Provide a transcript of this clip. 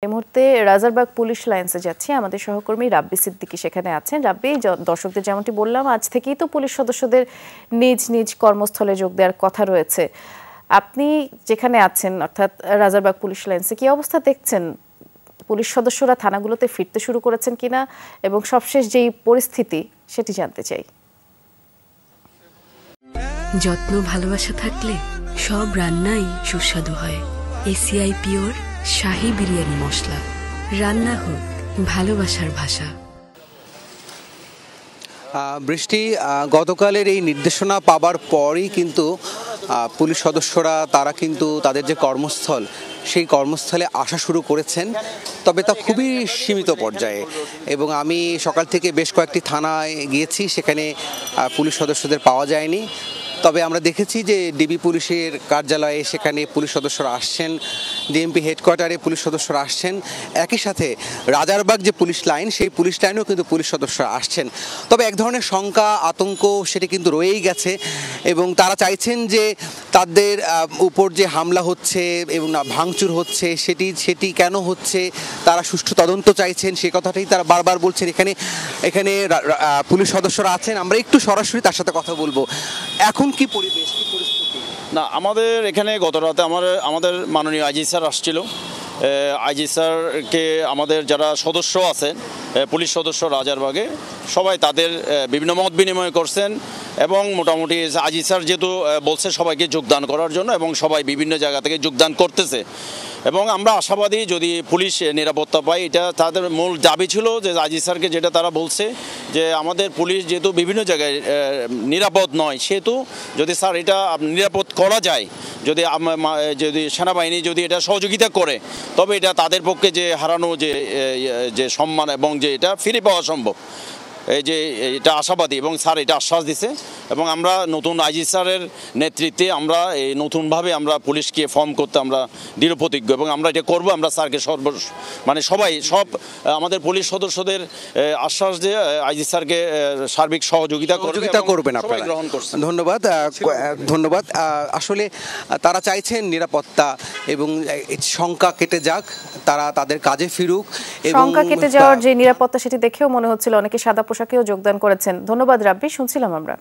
এই মুহূর্তে রাজারবাগ পুলিশ লাইন্সে যাচ্ছি। আমাদের সহকর্মী রাব্বি সিদ্দিকী সেখানে আছেন। রাব্বি, দর্শকদের যেমনটি বললাম, আজ থেকেই তো পুলিশ সদস্যদের নিজ নিজ কর্মস্থলে যোগ দেওয়ার কথা রয়েছে। আপনি যেখানে আছেন অর্থাৎ রাজারবাগ পুলিশ লাইন্সে, কি অবস্থা দেখছেন? পুলিশ সদস্যরা থানাগুলোতে ফিরতে শুরু করেছেন কিনা এবং সবশেষ যেই পরিস্থিতি সেটি জানতে চাই। যত্ন ভালোবাসা থাকলে সব রান্নাই সুস্বাদু হয়। এসিআই পিওর শাহী বিরিয়ানি মশলা, রান্না হোক ভালোবাসার ভাষা। বৃষ্টি, গতকালের এই নির্দেশনা পাবার পরই কিন্তু পুলিশ সদস্যরা তারা কিন্তু তাদের যে কর্মস্থল সেই কর্মস্থলে আসা শুরু করেছেন, তবে তা খুবই সীমিত পর্যায়ে। এবং আমি সকাল থেকে বেশ কয়েকটি থানায় গিয়েছি, সেখানে পুলিশ সদস্যদের পাওয়া যায়নি। তবে আমরা দেখেছি যে ডিবি পুলিশের কার্যালয়ে সেখানে পুলিশ সদস্যরা আসছেন, ডিএমপি হেডকোয়ার্টারে পুলিশ সদস্যরা আসছেন, একই সাথে রাজারবাগ যে পুলিশ লাইন সেই পুলিশ লাইনেও কিন্তু পুলিশ সদস্যরা আসছেন। তবে এক ধরনের শঙ্কা আতঙ্ক সেটি কিন্তু রয়েই গেছে এবং তারা চাইছেন যে তাদের উপর যে হামলা হচ্ছে এবং ভাঙচুর হচ্ছে সেটি কেন হচ্ছে, তারা সুষ্ঠু তদন্ত চাইছেন, সে কথাটাই তারা বারবার বলছেন। এখানে পুলিশ সদস্যরা আছেন, আমরা একটু সরাসরি তার সাথে কথা বলবো। এখন কি পরিবেশ, কি পরিস্থিতি? না, আমাদের এখানে গত রাতে আমাদের মাননীয় আইজি স্যার আসছিল। আইজি স্যারকে আমাদের যারা সদস্য আছেন পুলিশ সদস্য রাজারবাগে সবাই তাদের বিভিন্ন মত বিনিময় করছেন এবং মোটামুটি আইজি স্যার যেহেতু বলছে সবাইকে যোগদান করার জন্য এবং সবাই বিভিন্ন জায়গা থেকে যোগদান করতেছে এবং আমরা আশাবাদী যদি পুলিশ নিরাপত্তা পায়। এটা তাদের মূল দাবি ছিল যে আইজি স্যারকে যেটা তারা বলছে যে আমাদের পুলিশ যেহেতু বিভিন্ন জায়গায় নিরাপদ নয়, সেহেতু যদি স্যার এটা নিরাপদ করা যায়, যদি সেনাবাহিনী যদি এটা সহযোগিতা করে, তবে এটা তাদের পক্ষে যে হারানো যে সম্মান এবং যে এটা ফিরে পাওয়া সম্ভব, এই যে এটা আশাবাদী এবং স্যার এটা আশ্বাস দিছে। এবং আমরা নতুন আইজি স্যারের নেতৃত্বে আমরা এই নতুনভাবে আমরা পুলিশকে ফর্ম করতে আমরা দৃঢ় প্রতিজ্ঞ এবং আমরা এটা করবো। আমরা স্যারকে সব আমাদের পুলিশ সদস্যদের আশ্বাস দিয়ে আইজি স্যারকে সার্বিক সহযোগিতা করবেন আপনারা। গ্রহণ করছেন। ধন্যবাদ। আসলে তারা চাইছেন নিরাপত্তা এবং শঙ্কা কেটে যাক, তারা তাদের কাজে ফিরুক। শঙ্কা কেটে যাওয়ার যে নিরাপত্তা সেটি দেখেও মনে হচ্ছিল অনেকে সাদা পোশাকেও যোগদান করেছেন। ধন্যবাদ রাব্বি, শুনছিলাম আমরা।